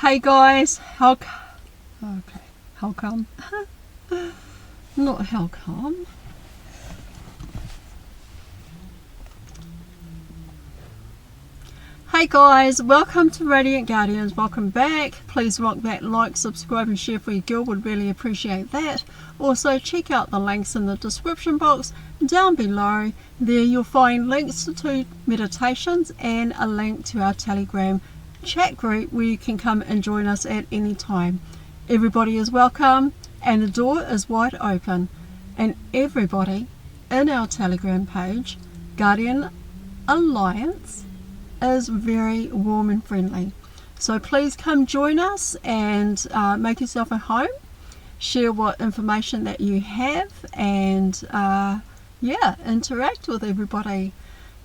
Hey guys, how come? Not how come. Hey guys, welcome to Radiant Guardians. Welcome back. Please rock that like, subscribe and share for your girl. Would really appreciate that. Also check out the links in the description box down below. There you'll find links to meditations and a link to our Telegram chat group where you can come and join us at any time. Everybody is welcome and the door is wide open, and everybody in our Telegram page, Guardian Alliance, is very warm and friendly. So please come join us and make yourself at home. Share what information that you have and interact with everybody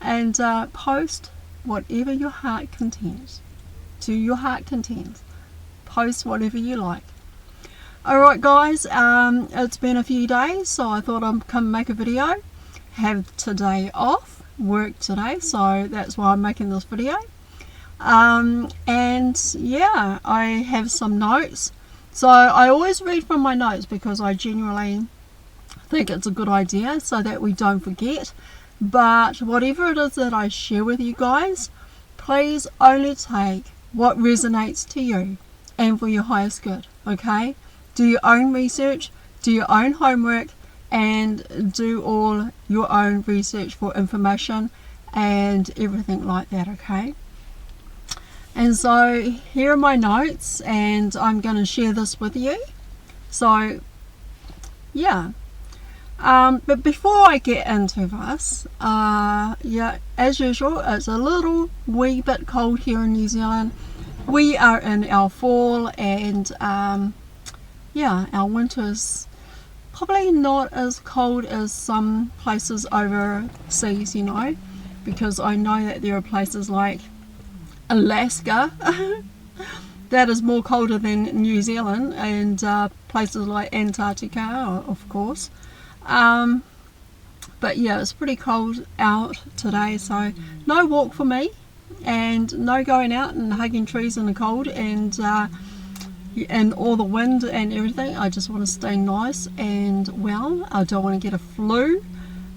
and post whatever your heart content. To your heart content. Post whatever you like. Alright guys, it's been a few days, so I thought I'd come make a video. Have today off. Work today, so that's why I'm making this video. And yeah, I have some notes. So I always read from my notes because I genuinely think it's a good idea so that we don't forget. But whatever it is that I share with you guys, please only take what resonates to you and for your highest good, okay? Do your own research, do your own homework, and do all your own research for information and everything like that, okay? And so here are my notes, and I'm going to share this with you. So yeah, but before I get into this, as usual, it's a little wee bit cold here in New Zealand. We are in our fall, and our winter's probably not as cold as some places overseas, you know, because I know that there are places like Alaska that is more colder than New Zealand, and places like Antarctica, of course. But yeah, it's pretty cold out today, so no walk for me, and no going out and hugging trees in the cold and all the wind and everything. I just want to stay nice and well. I don't want to get a flu.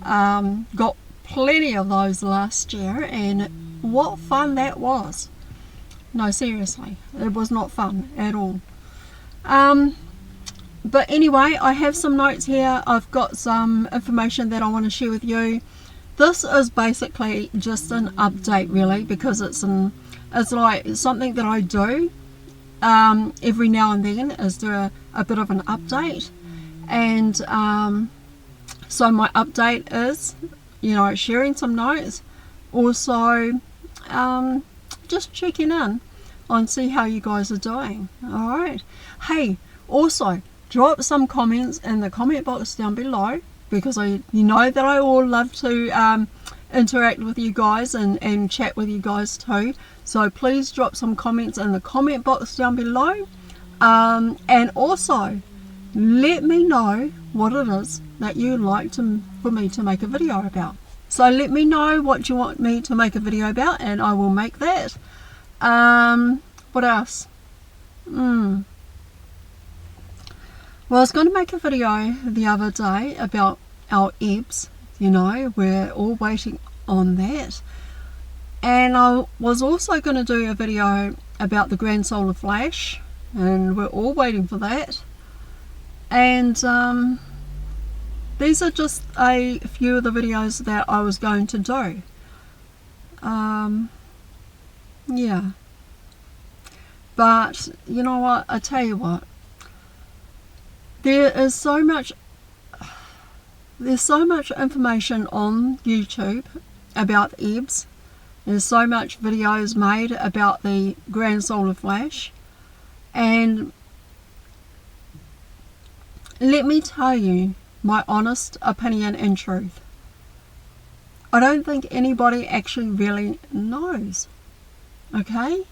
Got plenty of those last year, and what fun that was. No, seriously, it was not fun at all. But anyway, I have some notes here. I've got some information that I want to share with you. This is basically just an update, really, because it's like something that I do every now and then, is do a bit of an update. And so my update is, you know, sharing some notes, also just checking in on see how you guys are doing. Alright, hey, also drop some comments in the comment box down below, because you know that I all love to interact with you guys and chat with you guys too. So please drop some comments in the comment box down below, and also let me know what it is that you'd like for me to make a video about. So let me know what you want me to make a video about, and I will make that. What else? Well, I was going to make a video the other day about our EBS, you know, we're all waiting on that. And I was also going to do a video about the grand solar flash, and we're all waiting for that. And these are just a few of the videos that I was going to do. Yeah. But you know what, I tell you what, there's so much information on YouTube about EBS. There's so much videos made about the grand solar flash, and let me tell you my honest opinion and truth. I don't think anybody actually really knows, okay?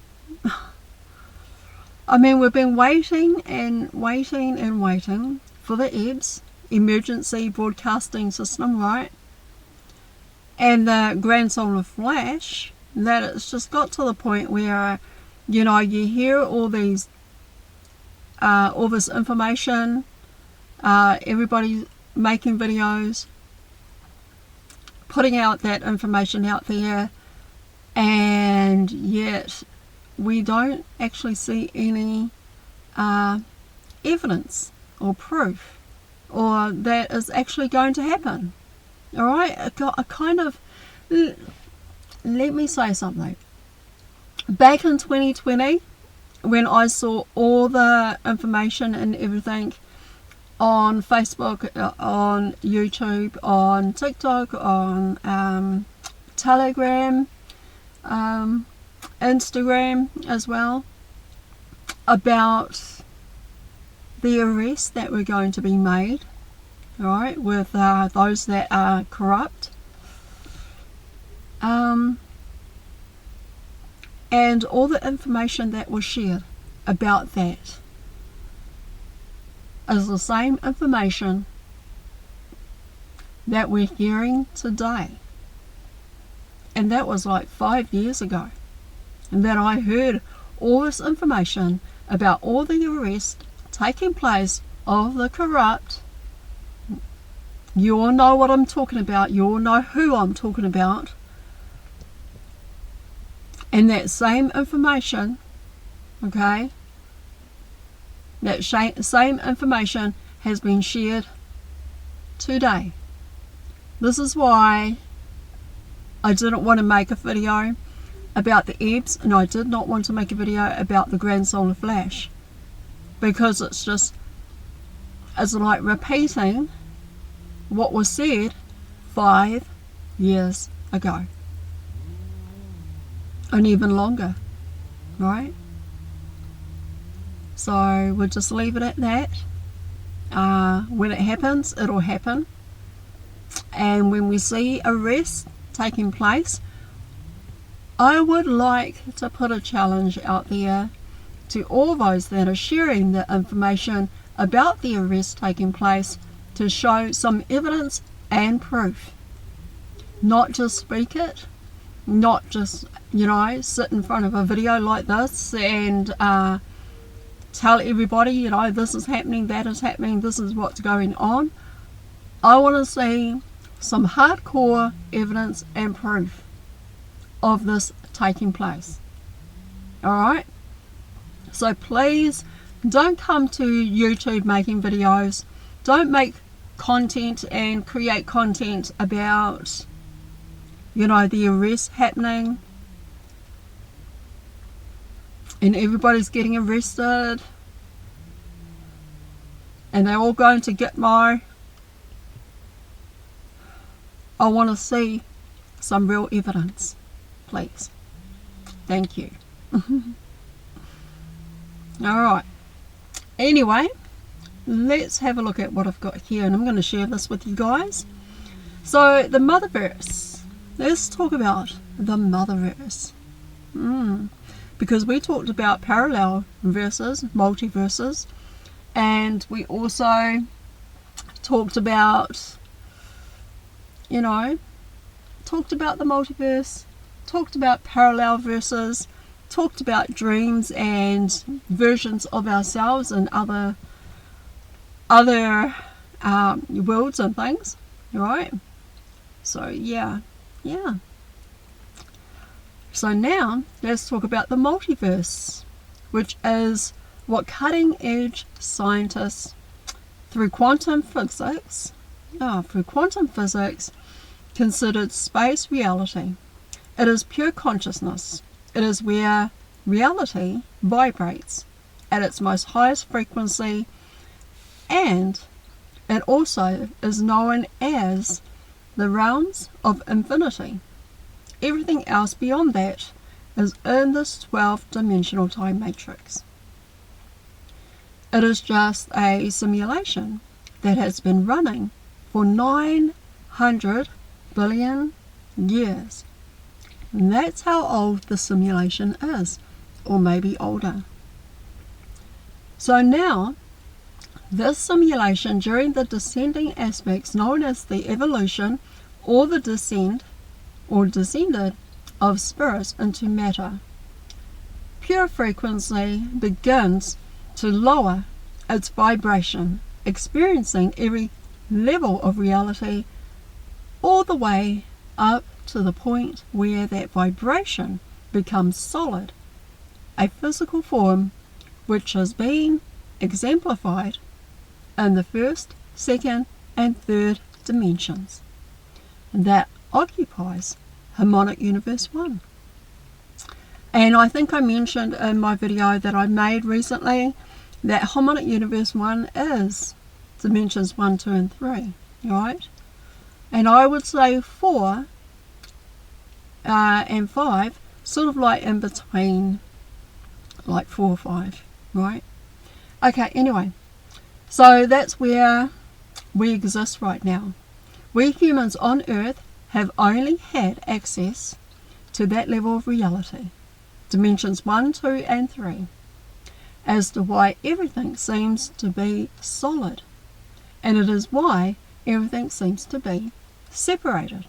I mean, we've been waiting and waiting and waiting for the EBS, Emergency Broadcasting System, right? And the grand solar flash, that it's just got to the point where You know, you hear all this information, everybody making videos, putting out that information out there, and yet we don't actually see any evidence or proof or that is actually going to happen. All right, a kind of, let me say something. Back in 2020, when I saw all the information and everything on Facebook, on YouTube, on TikTok, on Telegram, Instagram as well, about the arrests that were going to be made, right, with those that are corrupt, and all the information that was shared about that is the same information that we're hearing today. And that was like 5 years ago. And then I heard all this information about all the arrests taking place of the corrupt. You all know what I'm talking about. You all know who I'm talking about. And that same information, okay, that same information has been shared today. This is why I didn't want to make a video about the ebbs, and I did not want to make a video about the grand solar flash, because it's like repeating what was said 5 years ago, and even longer, right? So we'll just leave it at that. When it happens, it'll happen. And when we see arrests taking place, I would like to put a challenge out there to all those that are sharing the information about the arrest taking place to show some evidence and proof. Not just speak it, not just, sit in front of a video like this and tell everybody, this is happening, that is happening, this is what's going on. I want to see some hardcore evidence and proof of this taking place. Alright? So please don't come to YouTube making videos. Don't make content and create content about, the arrest happening and everybody's getting arrested and they're all going to Gitmo. I want to see some real evidence, please. Thank you. Alright. Anyway, let's have a look at what I've got here, and I'm going to share this with you guys. So, the Motherverse. Let's talk about the Motherverse. Because we talked about parallel verses, multiverses, and we also talked about, talked about the multiverse, talked about parallel verses, talked about dreams and versions of ourselves and other worlds and things, right? So yeah. So now let's talk about the multiverse, which is what cutting edge scientists through quantum physics considered space reality. It is pure consciousness. It is where reality vibrates at its most highest frequency, and it also is known as the realms of infinity. Everything else beyond that is in this 12-dimensional time matrix. It is just a simulation that has been running for 900 billion years. And that's how old the simulation is, or maybe older. So now, this simulation during the descending aspects known as the evolution or the descended of spirits into matter. pure frequency begins to lower its vibration, experiencing every level of reality all the way up to the point where that vibration becomes solid, a physical form which is being exemplified in the first, second, and third dimensions that occupies harmonic universe 1. And I think I mentioned in my video that I made recently that harmonic universe 1 is dimensions 1, 2, and 3, right? And I would say 4 and 5 sort of like in between, like 4 or 5, right? Okay, anyway, so that's where we exist right now. We humans on Earth have only had access to that level of reality, dimensions 1, 2, and 3, as to why everything seems to be solid, and it is why everything seems to be separated.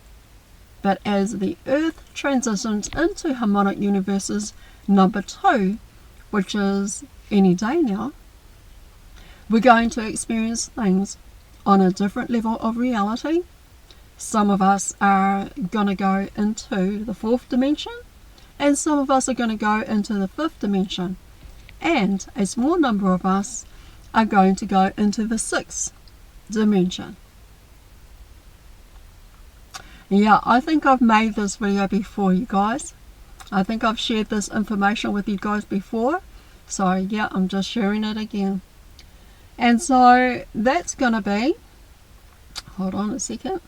But as the Earth transitions into harmonic universes number 2, which is any day now, we're going to experience things on a different level of reality. Some of us are going to go into the 4th dimension, and some of us are going to go into the 5th dimension, and a small number of us are going to go into the 6th dimension. Yeah, I think I've made this video before, you guys. I think I've shared this information with you guys before, so yeah, I'm just sharing it again. And so that's going to be, hold on a second,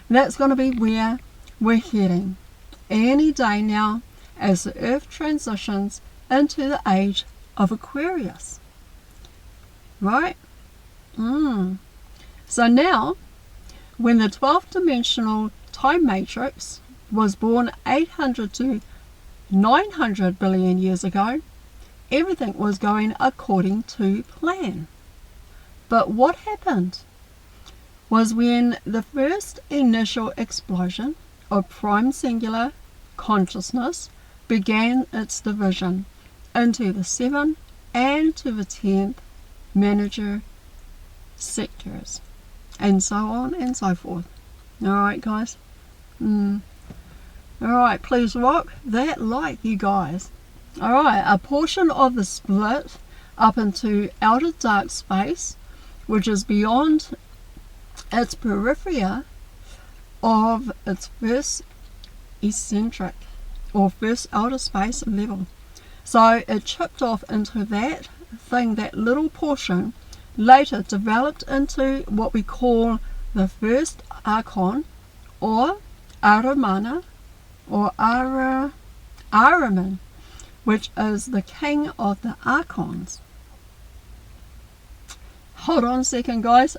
that's going to be where we're heading any day now as the Earth transitions into the age of Aquarius, right? So now, when the 12th dimensional time matrix was born 800 to 900 billion years ago, everything was going according to plan. But what happened was when the first initial explosion of prime singular consciousness began its division into the 7th and to the 10th manager sectors, and so on and so forth. Alright, guys? Alright, please rock that like, you guys. Alright, a portion of the split up into outer dark space, which is beyond its periphery of its first eccentric or first outer space level. So it chipped off into that thing, that little portion, later developed into what we call the first archon, or Aramana, or Araman, which is the king of the archons. Hold on a second, guys.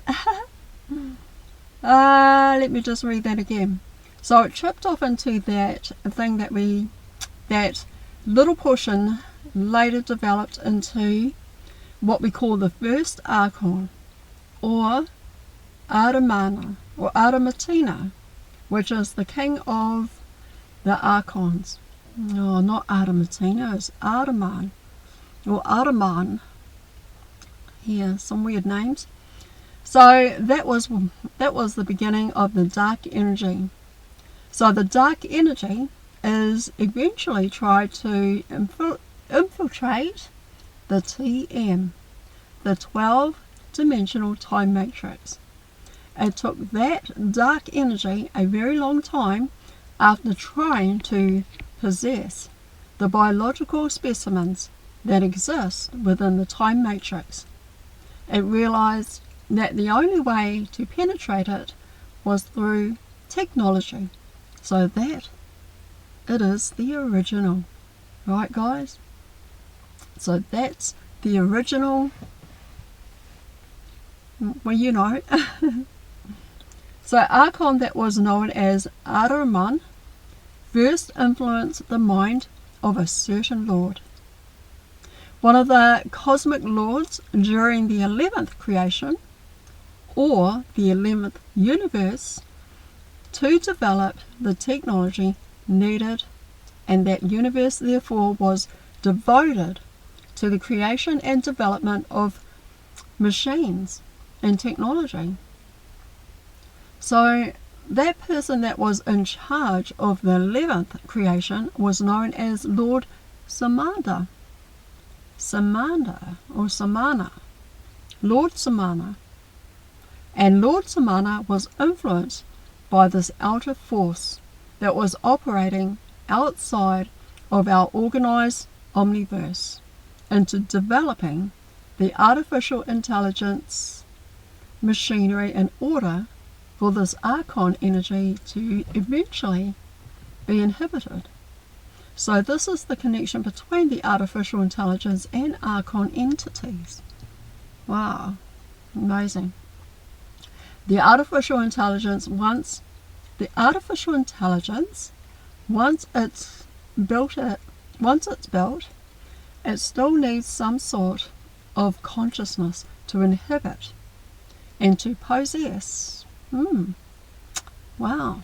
Let me just read that again. So it chipped off into that thing that little portion later developed into what we call the first archon, or Aramana, or Aramatina, which is the king of the archons. No, not Aramatina, it's Araman, or Araman. Yeah, some weird names. So that was the beginning of the dark energy. So the dark energy is eventually tried to infiltrate the TM, the 12-dimensional time matrix. It took that dark energy a very long time after trying to possess the biological specimens that exist within the time matrix. It realized that the only way to penetrate it was through technology, so that it is the original. Right, guys? So that's the original, well, you know. So Archon that was known as Araman first influenced the mind of a certain lord. One of the cosmic lords during the 11th creation, or the 11th universe, to develop the technology needed, and that universe therefore was devoted to the creation and development of machines and technology. So that person that was in charge of the 11th creation was known as Lord Samana. Lord Samana. And Lord Samana was influenced by this outer force that was operating outside of our organized omniverse into developing the artificial intelligence machinery in order for this archon energy to eventually be inhibited. So this is the connection between the artificial intelligence and archon entities. Wow, amazing. The artificial intelligence, once it's built, it still needs some sort of consciousness to inhibit and to possess. Wow.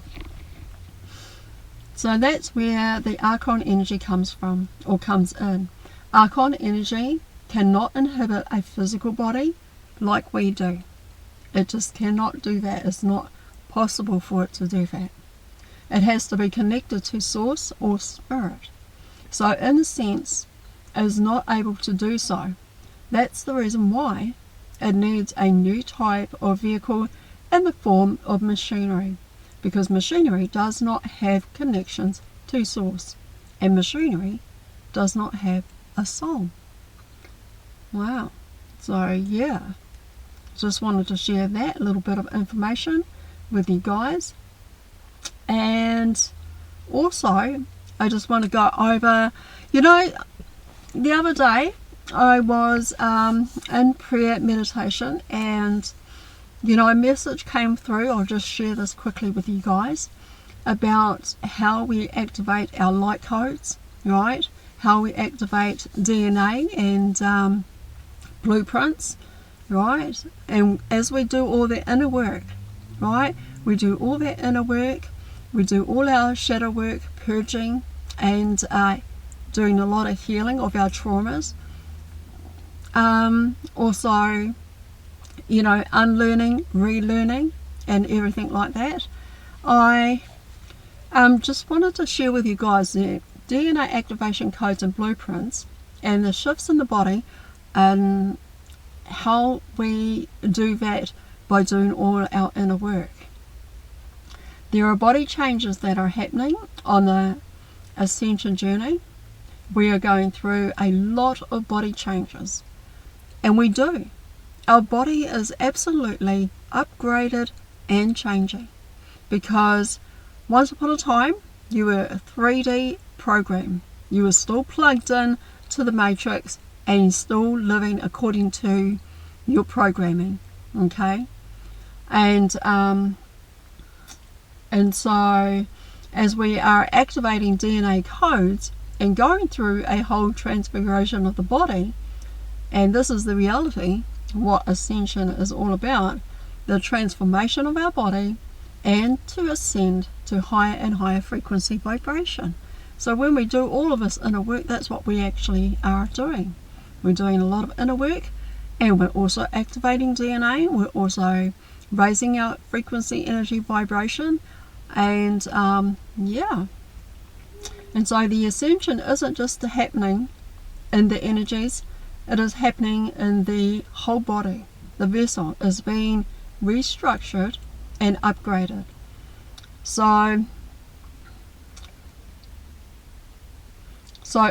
So that's where the archon energy comes from, or comes in. Archon energy cannot inhibit a physical body like we do. It just cannot do that. It's not possible for it to do that. It has to be connected to source or spirit. So in a sense, it is not able to do so. That's the reason why it needs a new type of vehicle in the form of machinery, because machinery does not have connections to source, and machinery does not have a soul. Wow. So yeah, just wanted to share that little bit of information with you guys. And also, I just want to go over, the other day I was in prayer meditation, and a message came through. I'll just share this quickly with you guys about how we activate our light codes, right? How we activate DNA and blueprints, right? And as we do all the inner work, right? We do all that inner work, we do all our shadow work, purging, and doing a lot of healing of our traumas. Also, unlearning, relearning, and everything like that. I just wanted to share with you guys the DNA activation codes and blueprints and the shifts in the body, and how we do that by doing all our inner work. There are body changes that are happening on the ascension journey. We are going through a lot of body changes, and we do. Our body is absolutely upgraded and changing, because once upon a time you were a 3D program. You were still plugged in to the matrix and still living according to your programming, okay? And so as we are activating DNA codes and going through a whole transfiguration of the body, and this is the reality, what ascension is all about, the transformation of our body and to ascend to higher and higher frequency vibration. So when we do all of this inner work, that's what we actually are doing. We're doing a lot of inner work, and we're also activating DNA. We're also raising our frequency, energy, vibration, and yeah. And so the ascension isn't just happening in the energies, it is happening in the whole body. The vessel is being restructured and upgraded. So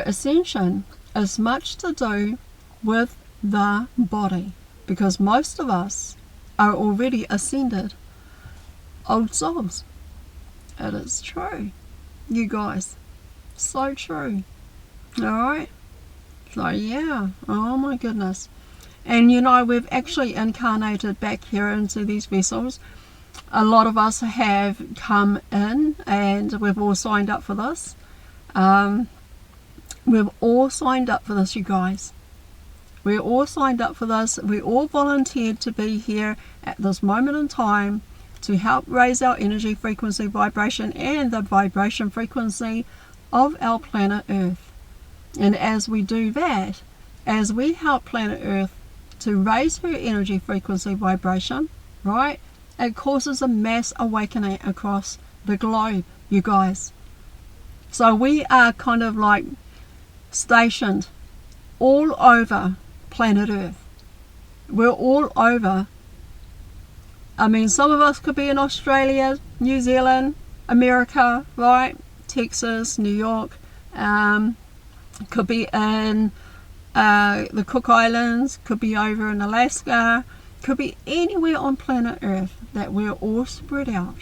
ascension is much to do with the body, because most of us are already ascended old souls. It is true, you guys. So true. Alright? So yeah, oh my goodness. And we've actually incarnated back here into these vessels. A lot of us have come in, and we've all signed up for this. We've all signed up for this, you guys. We're all signed up for this. We all volunteered to be here at this moment in time to help raise our energy, frequency, vibration, and the vibration frequency of our planet Earth. And as we do that, as we help planet Earth to raise her energy frequency vibration, right, it causes a mass awakening across the globe, you guys. So we are kind of like stationed all over planet Earth. We're all over. I mean, some of us could be in Australia, New Zealand, America, right? Texas, New York, could be in the Cook Islands, could be over in Alaska, could be anywhere on planet Earth, that we're all spread out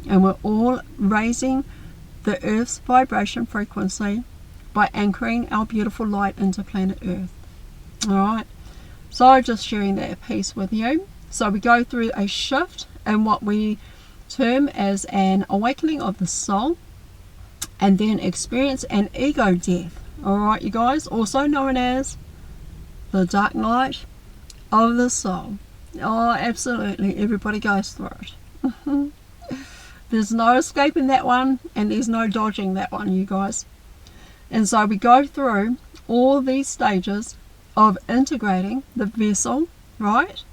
and we're all raising the Earth's vibration frequency by anchoring our beautiful light into planet Earth. Alright, so just sharing that piece with you. So we go through a shift in what we term as an awakening of the soul, and then experience an ego death. Alright, you guys, also known as the dark night of the soul. Oh, absolutely, everybody goes through it. There's no escaping that one, and there's no dodging that one, you guys. And so we go through all these stages of integrating the vessel, right?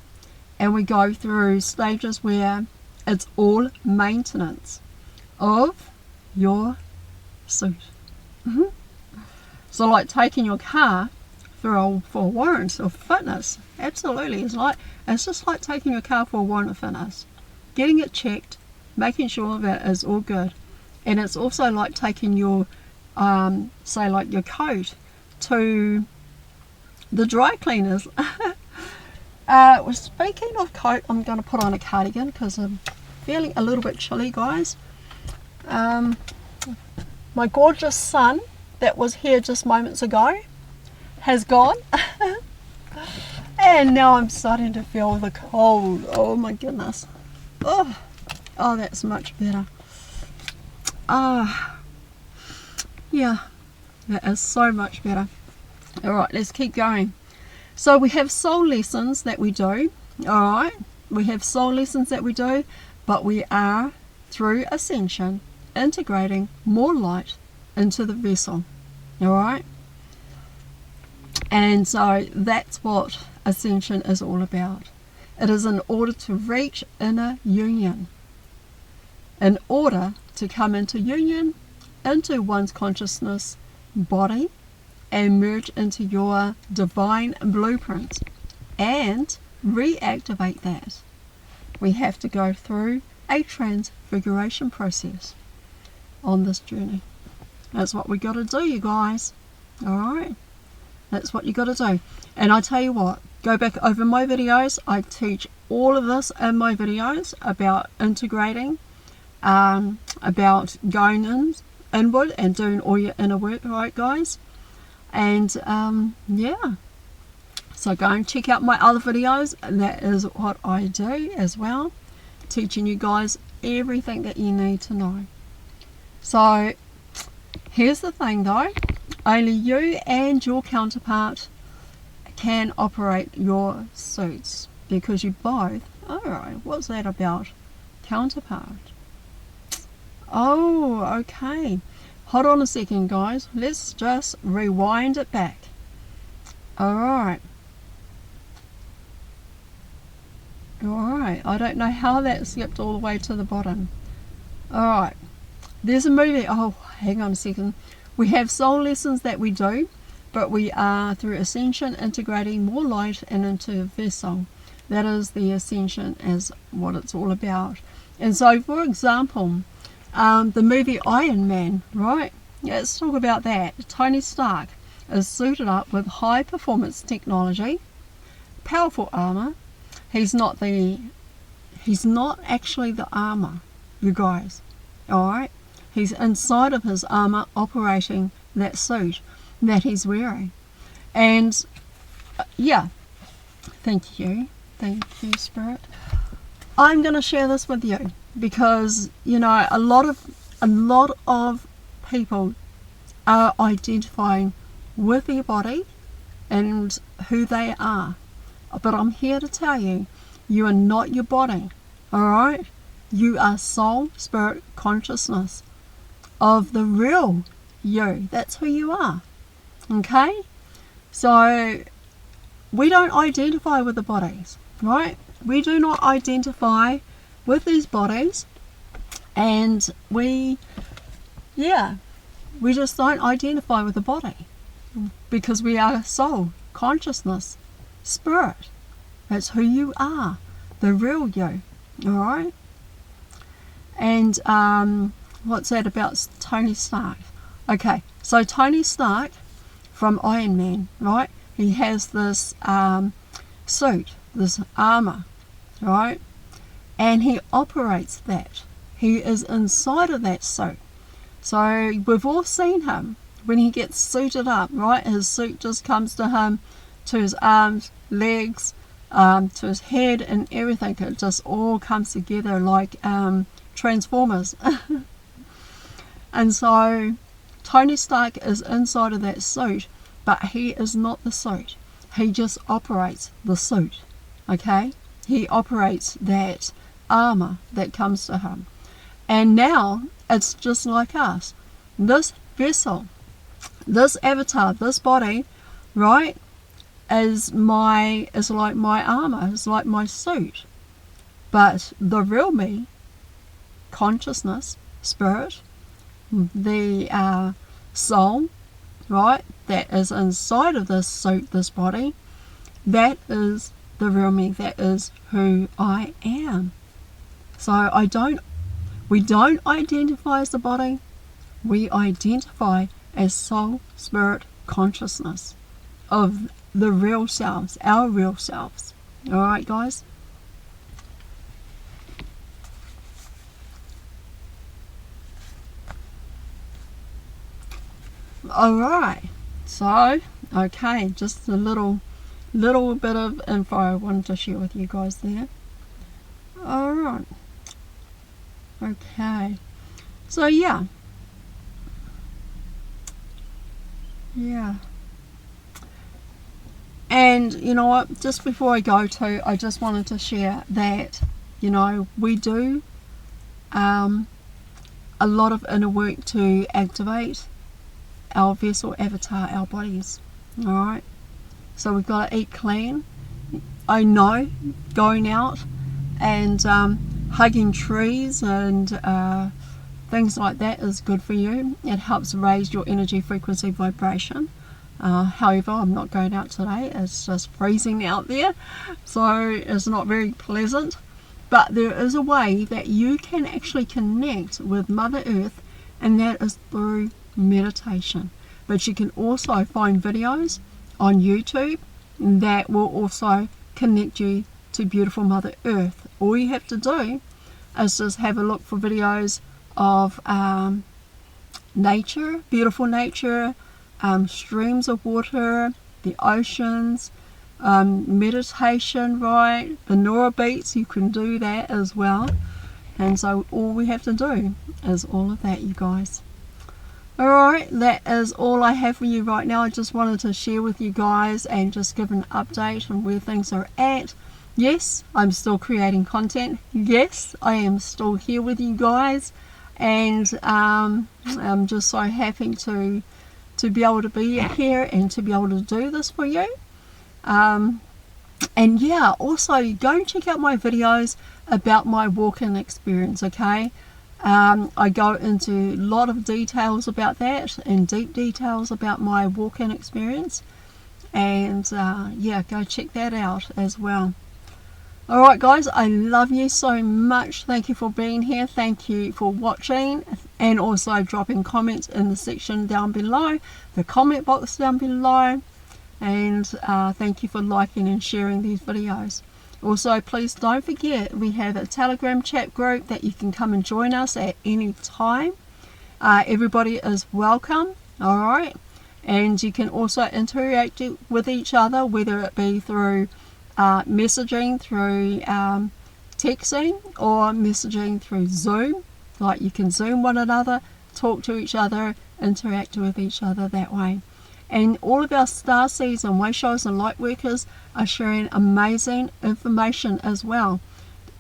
And we go through stages where it's all maintenance of your suit. So like taking your car for a warrant of fitness. Absolutely. It's just like taking your car for a warrant of fitness. Getting it checked, making sure that it's all good. And it's also like taking your say like your coat to the dry cleaners. Speaking of coat, I'm going to put on a cardigan because I'm feeling a little bit chilly, guys. My gorgeous sun that was here just moments ago has gone. And now I'm starting to feel the cold. Oh my goodness. Oh, that's much better. Yeah, that is so much better. Alright, let's keep going. So we have soul lessons that we do. Alright, we have soul lessons that we do, but we are, through ascension, integrating more light into the vessel. Alright? And so that's what ascension is all about. It is in order to reach inner union. In order to come into union, into one's consciousness body, and merge into your divine blueprint and reactivate that, we have to go through a transfiguration process on this journey. That's what we got to do, you guys. Alright, that's what you got to do. And I tell you what, go back over my videos. I teach all of this in my videos about integrating, about going inward and doing all your inner work, right, guys? And yeah, so go and check out my other videos. That is what I do as well, teaching you guys everything that you need to know. So here's the thing though, only you and your counterpart can operate your suits, because you both, alright, what's that about counterpart? Oh, okay. Hold on a second, guys. Let's just rewind it back. Alright. Alright. I don't know how that slipped all the way to the bottom. Alright. There's a movie. Oh, hang on a second. We have soul lessons that we do, but we are, through ascension, integrating more light and into a vessel. That is the ascension, as what it's all about. And so, for example, the movie Iron Man, right? Yeah, let's talk about that. Tony Stark is suited up with high performance technology, powerful armor. He's not actually the armor, you guys. Alright? He's inside of his armor operating that suit that he's wearing. And yeah, thank you, Spirit. I'm going to share this with you because, you know, a lot of people are identifying with their body and who they are. But I'm here to tell you, you are not your body. Alright? You are soul, spirit, consciousness of the real you. That's who you are. Okay, so we don't identify with the bodies, right? We do not identify with these bodies, and we just don't identify with the body, because we are soul, consciousness, spirit. That's who you are, the real you. All right. And what's that about Tony Stark? Okay, so Tony Stark from Iron Man, right? He has this suit, this armor, right? And he operates that. He is inside of that suit. So we've all seen him when he gets suited up, right? His suit just comes to him, to his arms, legs, to his head and everything. It just all comes together like Transformers. And so Tony Stark is inside of that suit, but he is not the suit. He just operates the suit, okay? He operates that armor that comes to him. And now it's just like us. This vessel, this avatar, this body, right, is like my armor, is like my suit. But the real me, consciousness, spirit, the soul, right, that is inside of this suit, this body, that is the real me. That is who I am. So we don't identify as the body. We identify as soul, spirit, consciousness of the real selves, our real selves. All right, guys. Alright, so, okay, just a little bit of info I wanted to share with you guys there. Alright, okay, so yeah, and you know what, just before I go to, I just wanted to share that, you know, we do a lot of inner work to activate our vessel avatar, our bodies. Alright, so we've got to eat clean. I know going out and hugging trees and things like that is good for you. It helps raise your energy frequency vibration. However, I'm not going out today. It's just freezing out there, so it's not very pleasant. But there is a way that you can actually connect with Mother Earth, and that is through meditation. But you can also find videos on YouTube that will also connect you to beautiful Mother Earth. All you have to do is just have a look for videos of nature, beautiful nature, streams of water, the oceans, meditation, right? Binaural beats, you can do that as well. And so all we have to do is all of that, you guys. Alright, that is all I have for you right now. I just wanted to share with you guys and just give an update on where things are at. Yes, I'm still creating content. Yes, I am still here with you guys. And I'm just so happy to be able to be here and to be able to do this for you. And yeah, also go and check out my videos about my walk-in experience, okay? I go into a lot of details about that and deep details about my walk-in experience, and yeah, go check that out as well. Alright guys, I love you so much. Thank you for being here. Thank you for watching, and also dropping comments in the section down below, the comment box down below, and thank you for liking and sharing these videos. Also, please don't forget, we have a Telegram chat group that you can come and join us at any time. Everybody is welcome, alright? And you can also interact with each other, whether it be through messaging, through texting, or messaging through Zoom. Like, you can Zoom one another, talk to each other, interact with each other that way. And all of our starseeds and wayshows and light workers are sharing amazing information as well.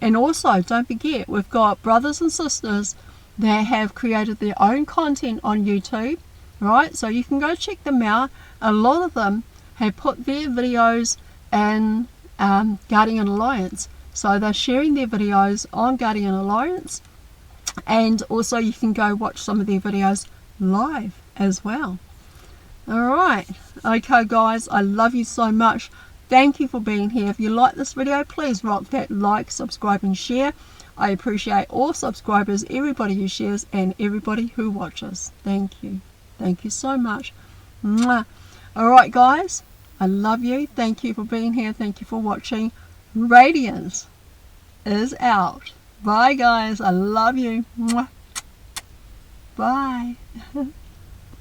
And also, don't forget, we've got brothers and sisters that have created their own content on YouTube, right? So you can go check them out. A lot of them have put their videos in Guardian Alliance. So they're sharing their videos on Guardian Alliance, and also you can go watch some of their videos live as well. Alright, okay guys, I love you so much. Thank you for being here. If you like this video, please rock that like, subscribe and share. I appreciate all subscribers, everybody who shares, and everybody who watches. Thank you. Thank you so much. Mwah. Alright guys, I love you. Thank you for being here. Thank you for watching. Radiance is out. Bye guys, I love you. Mwah. Bye.